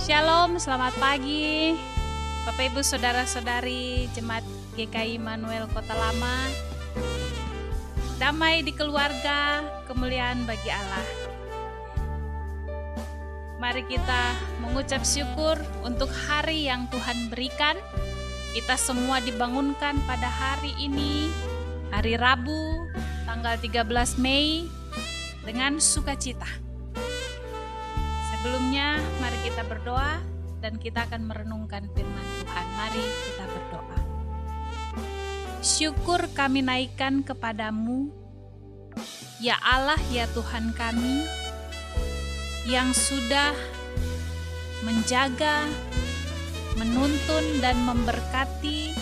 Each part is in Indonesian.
Shalom, selamat pagi Bapak Ibu Saudara-saudari Jemaat GKI Immanuel Kota Lama. Damai di keluarga, kemuliaan bagi Allah. Mari kita mengucap syukur untuk hari yang Tuhan berikan. Kita semua dibangunkan pada hari ini, hari Rabu, tanggal 13 Mei, dengan sukacita. Sebelumnya, mari kita berdoa dan kita akan merenungkan firman Tuhan. Mari kita berdoa. Syukur kami naikkan kepadamu, ya Allah, ya Tuhan kami, yang sudah menjaga, menuntun dan memberkati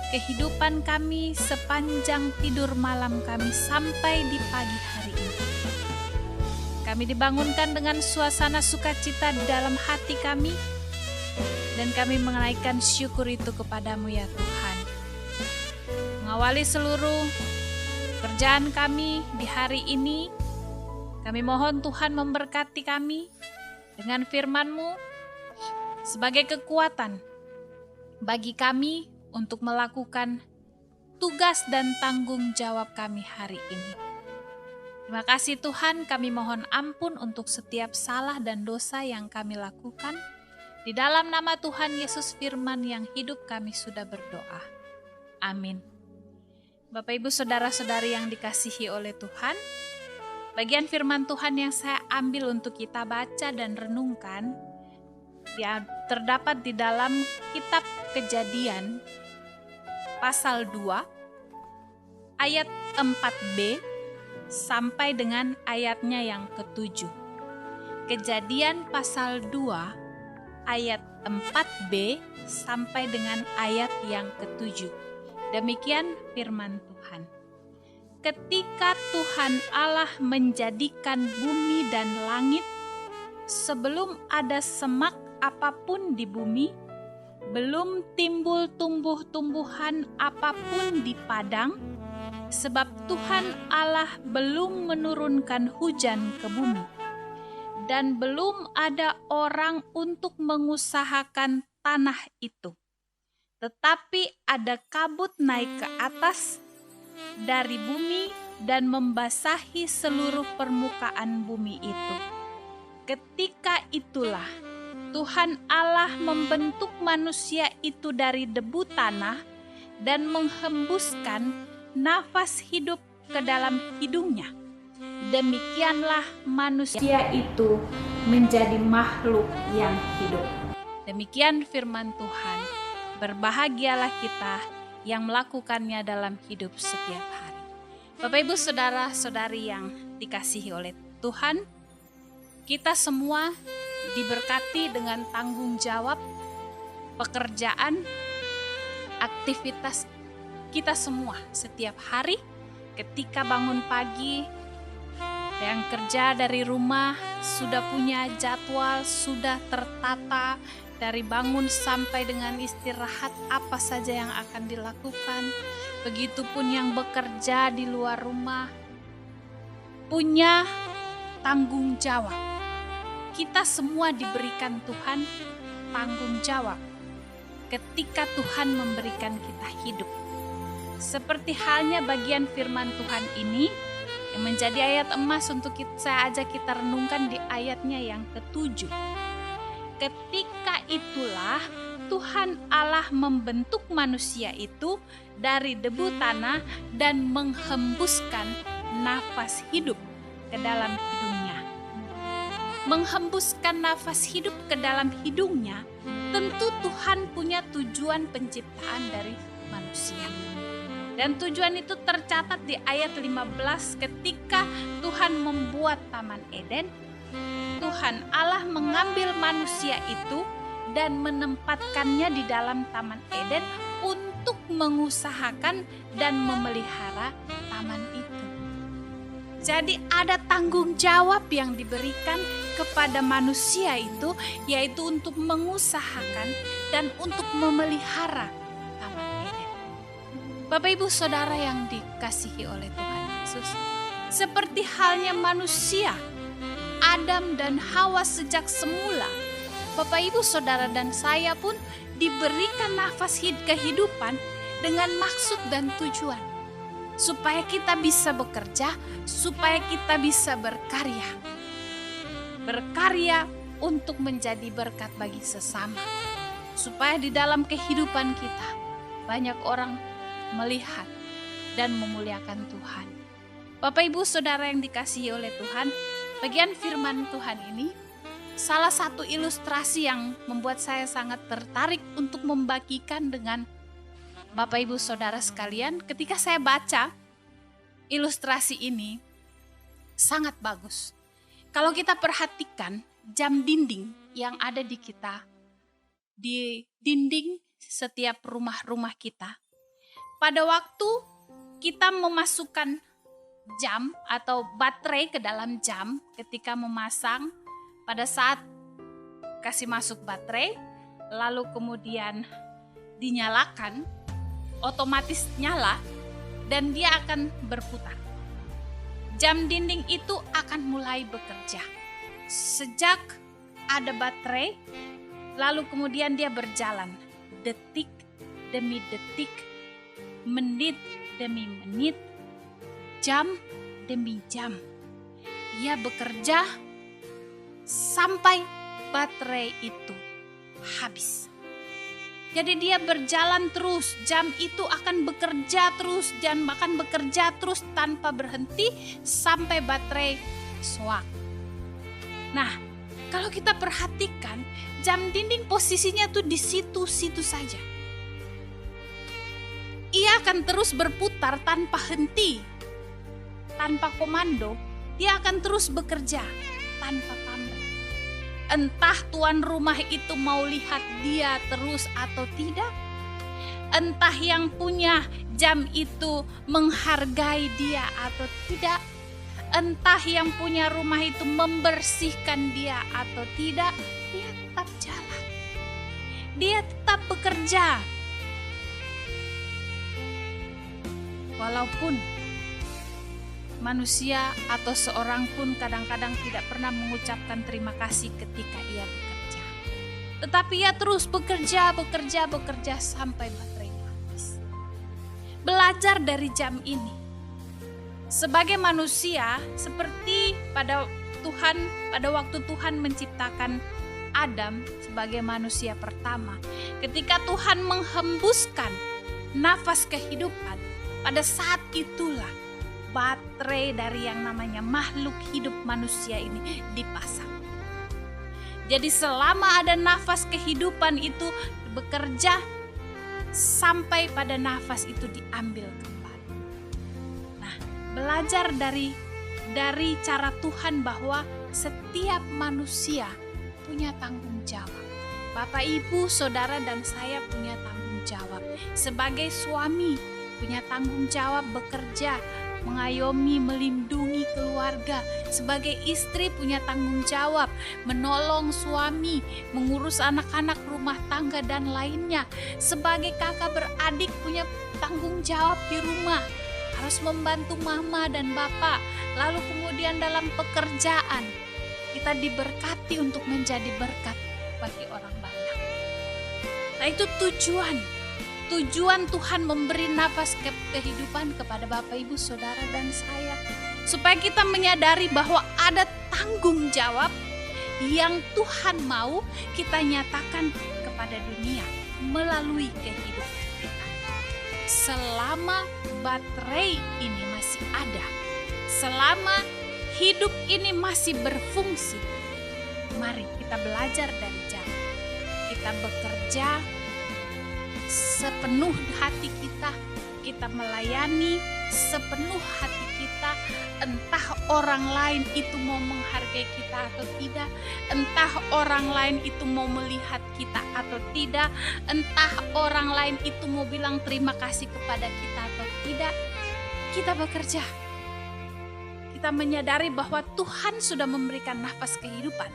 kehidupan kami sepanjang tidur malam kami sampai di pagi hari ini. Kami dibangunkan dengan suasana sukacita di dalam hati kami, dan kami menaikkan syukur itu kepadamu ya Tuhan. Mengawali seluruh kerjaan kami di hari ini, kami mohon Tuhan memberkati kami dengan firman-Mu sebagai kekuatan bagi kami untuk melakukan tugas dan tanggung jawab kami hari ini. Terima kasih Tuhan, kami mohon ampun untuk setiap salah dan dosa yang kami lakukan. Di dalam nama Tuhan Yesus Firman yang hidup kami sudah berdoa. Amin. Bapak Ibu Saudara-saudari yang dikasihi oleh Tuhan, bagian firman Tuhan yang saya ambil untuk kita baca dan renungkan terdapat di dalam kitab Kejadian pasal 2 ayat 4b sampai dengan ayatnya yang ke-7. Kejadian pasal 2 ayat 4b sampai dengan ayat yang ke-7. Demikian firman Tuhan. Ketika Tuhan Allah menjadikan bumi dan langit, sebelum ada semak apapun di bumi, belum timbul tumbuh-tumbuhan apapun di padang, sebab Tuhan Allah belum menurunkan hujan ke bumi, dan belum ada orang untuk mengusahakan tanah itu. Tetapi ada kabut naik ke atas dari bumi dan membasahi seluruh permukaan bumi itu. Ketika itulah Tuhan Allah membentuk manusia itu dari debu tanah dan menghembuskan nafas hidup ke dalam hidungnya. Demikianlah manusia itu menjadi makhluk yang hidup. Demikian firman Tuhan. Berbahagialah kita yang melakukannya dalam hidup setiap hari. Bapak Ibu Saudara-saudari yang dikasihi oleh Tuhan, kita semua diberkati dengan tanggung jawab, pekerjaan, aktivitas kita semua setiap hari. Ketika bangun pagi, yang kerja dari rumah sudah punya jadwal, sudah tertata dari bangun sampai dengan istirahat apa saja yang akan dilakukan. Begitupun yang bekerja di luar rumah punya tanggung jawab. Kita semua diberikan Tuhan tanggung jawab ketika Tuhan memberikan kita hidup. Seperti halnya bagian firman Tuhan ini yang menjadi ayat emas untuk saya ajak kita renungkan di ayatnya yang ke-7. Ketika itulah Tuhan Allah membentuk manusia itu dari debu tanah dan menghembuskan nafas hidup ke dalam hidungnya. Menghembuskan nafas hidup ke dalam hidungnya, tentu Tuhan punya tujuan penciptaan dari manusia. Dan tujuan itu tercatat di ayat 15 ketika Tuhan membuat Taman Eden. Tuhan Allah mengambil manusia itu dan menempatkannya di dalam Taman Eden untuk mengusahakan dan memelihara taman itu. Jadi ada tanggung jawab yang diberikan kepada manusia itu, yaitu untuk mengusahakan dan untuk memelihara Taman Eden. Bapak Ibu Saudara yang dikasihi oleh Tuhan Yesus, seperti halnya manusia, Adam dan Hawa sejak semula Bapak Ibu Saudara dan saya pun diberikan nafas kehidupan dengan maksud dan tujuan. Supaya kita bisa bekerja, supaya kita bisa berkarya. Berkarya untuk menjadi berkat bagi sesama. Supaya di dalam kehidupan kita banyak orang melihat dan memuliakan Tuhan. Bapak Ibu Saudara yang dikasihi oleh Tuhan, bagian firman Tuhan ini salah satu ilustrasi yang membuat saya sangat tertarik untuk membagikan dengan Bapak Ibu Saudara sekalian. Ketika saya baca ilustrasi ini sangat bagus. Kalau kita perhatikan jam dinding yang ada di kita, di dinding setiap rumah-rumah kita, pada waktu kita memasukkan jam atau baterai ke dalam jam, ketika memasang, pada saat kasih masuk baterai, lalu kemudian dinyalakan, otomatis nyala dan dia akan berputar. Jam dinding itu akan mulai bekerja. Sejak ada baterai, lalu kemudian dia berjalan detik demi detik, menit demi menit, jam demi jam. Ia bekerja sampai baterai itu habis. Jadi dia berjalan terus, jam itu akan bekerja terus dan akan bekerja terus tanpa berhenti sampai baterai soak. Nah, kalau kita perhatikan, jam dinding posisinya tuh di situ-situ saja. Ia akan terus berputar tanpa henti, tanpa komando. Dia akan terus bekerja tanpa pamrih. Entah tuan rumah itu mau lihat dia terus atau tidak. Entah yang punya jam itu menghargai dia atau tidak. Entah yang punya rumah itu membersihkan dia atau tidak. Dia tetap jalan. Dia tetap bekerja. Walaupun manusia atau seorang pun kadang-kadang tidak pernah mengucapkan terima kasih ketika ia bekerja. Tetapi ia terus bekerja sampai baterainya habis. Belajar dari jam ini. Sebagai manusia, seperti pada waktu Tuhan menciptakan Adam sebagai manusia pertama. Ketika Tuhan menghembuskan nafas kehidupan, pada saat itulah baterai dari yang namanya makhluk hidup manusia ini dipasang. Jadi selama ada nafas kehidupan itu bekerja sampai pada nafas itu diambil kembali. Nah, belajar dari cara Tuhan bahwa setiap manusia punya tanggung jawab. Bapak, Ibu, Saudara dan saya punya tanggung jawab. Sebagai suami punya tanggung jawab bekerja, mengayomi, melindungi keluarga. Sebagai istri punya tanggung jawab menolong suami, mengurus anak-anak rumah tangga dan lainnya. Sebagai kakak beradik punya tanggung jawab di rumah, harus membantu mama dan bapak. Lalu kemudian dalam pekerjaan kita diberkati untuk menjadi berkat bagi orang banyak. Nah, itu Tujuan Tuhan memberi nafas kehidupan kepada Bapak, Ibu, Saudara dan saya. Supaya kita menyadari bahwa ada tanggung jawab yang Tuhan mau kita nyatakan kepada dunia melalui kehidupan kita. Selama baterai ini masih ada, selama hidup ini masih berfungsi, mari kita belajar dari jam. Kita bekerja sepenuh hati kita melayani sepenuh hati kita. Entah orang lain itu mau menghargai kita atau tidak, entah orang lain itu mau melihat kita atau tidak, entah orang lain itu mau bilang terima kasih kepada kita atau tidak, kita bekerja. Kita menyadari bahwa Tuhan sudah memberikan nafas kehidupan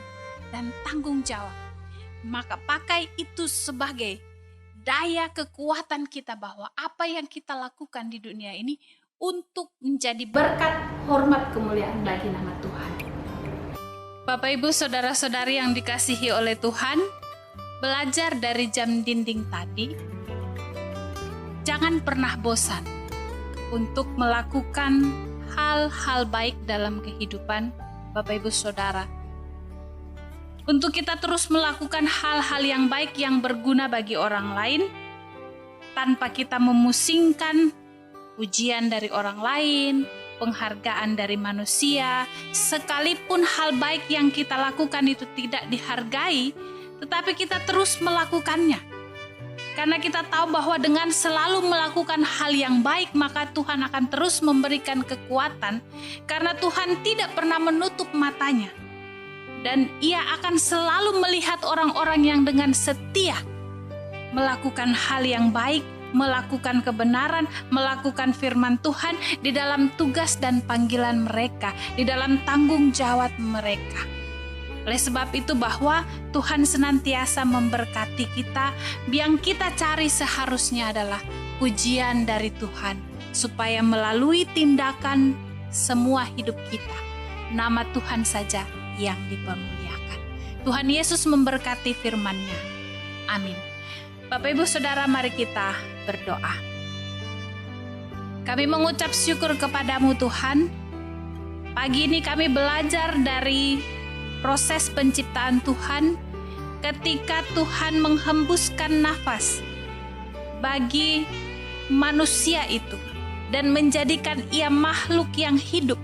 dan tanggung jawab. Maka pakai itu sebagai daya kekuatan kita bahwa apa yang kita lakukan di dunia ini untuk menjadi berkat, hormat, kemuliaan bagi nama Tuhan. Bapak Ibu saudara-saudari yang dikasihi oleh Tuhan, belajar dari jam dinding tadi, jangan pernah bosan untuk melakukan hal-hal baik dalam kehidupan Bapak Ibu Saudara. Untuk kita terus melakukan hal-hal yang baik yang berguna bagi orang lain, tanpa kita memusingkan pujian dari orang lain, penghargaan dari manusia, sekalipun hal baik yang kita lakukan itu tidak dihargai, tetapi kita terus melakukannya. Karena kita tahu bahwa dengan selalu melakukan hal yang baik, maka Tuhan akan terus memberikan kekuatan, karena Tuhan tidak pernah menutup matanya. Dan Ia akan selalu melihat orang-orang yang dengan setia melakukan hal yang baik, melakukan kebenaran, melakukan firman Tuhan di dalam tugas dan panggilan mereka, di dalam tanggung jawab mereka. Oleh sebab itu bahwa Tuhan senantiasa memberkati kita, yang kita cari seharusnya adalah pujian dari Tuhan, supaya melalui tindakan semua hidup kita, nama Tuhan saja yang dipermuliakan. Tuhan Yesus memberkati firman-Nya. Amin. Bapak Ibu Saudara, mari kita berdoa. Kami mengucap syukur kepadamu Tuhan. Pagi ini kami belajar dari proses penciptaan Tuhan, ketika Tuhan menghembuskan nafas bagi manusia itu dan menjadikan ia makhluk yang hidup.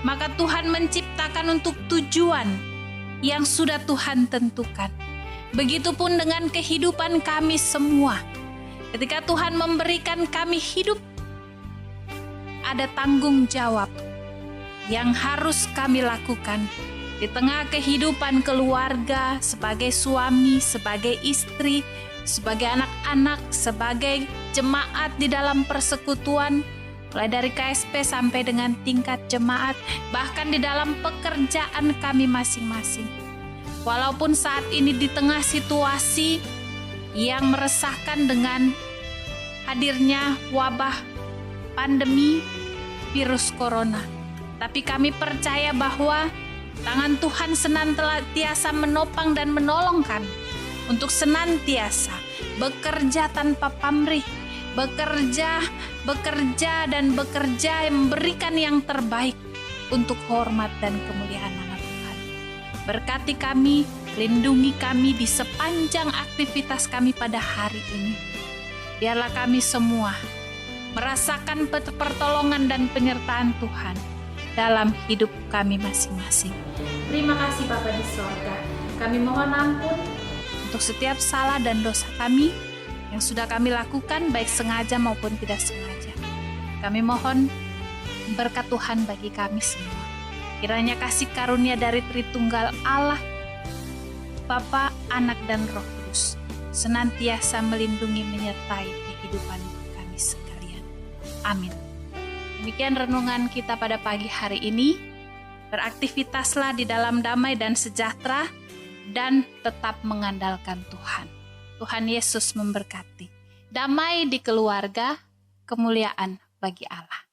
Maka Tuhan menciptakan untuk tujuan yang sudah Tuhan tentukan. Begitupun dengan kehidupan kami semua. Ketika Tuhan memberikan kami hidup, ada tanggung jawab yang harus kami lakukan di tengah kehidupan keluarga, sebagai suami, sebagai istri, sebagai anak-anak, sebagai jemaat di dalam persekutuan, mulai dari KSP sampai dengan tingkat jemaat, bahkan di dalam pekerjaan kami masing-masing. Walaupun saat ini di tengah situasi yang meresahkan dengan hadirnya wabah pandemi virus corona, tapi kami percaya bahwa tangan Tuhan senantiasa menopang dan menolong kami untuk senantiasa bekerja tanpa pamrih, bekerja dan bekerja yang memberikan yang terbaik untuk hormat dan kemuliaan nama Tuhan. Berkati kami, lindungi kami di sepanjang aktivitas kami pada hari ini. Biarlah kami semua merasakan pertolongan dan penyertaan Tuhan dalam hidup kami masing-masing. Terima kasih Bapa di sorga. Kami mohon ampun untuk setiap salah dan dosa kami yang sudah kami lakukan, baik sengaja maupun tidak sengaja. Kami mohon berkat Tuhan bagi kami semua. Kiranya kasih karunia dari Tritunggal Allah, Bapa, Anak, dan Roh Kudus senantiasa melindungi menyertai kehidupan kami sekalian. Amin. Demikian renungan kita pada pagi hari ini. Beraktivitaslah di dalam damai dan sejahtera, dan tetap mengandalkan Tuhan. Tuhan Yesus memberkati. Damai di keluarga, kemuliaan bagi Allah.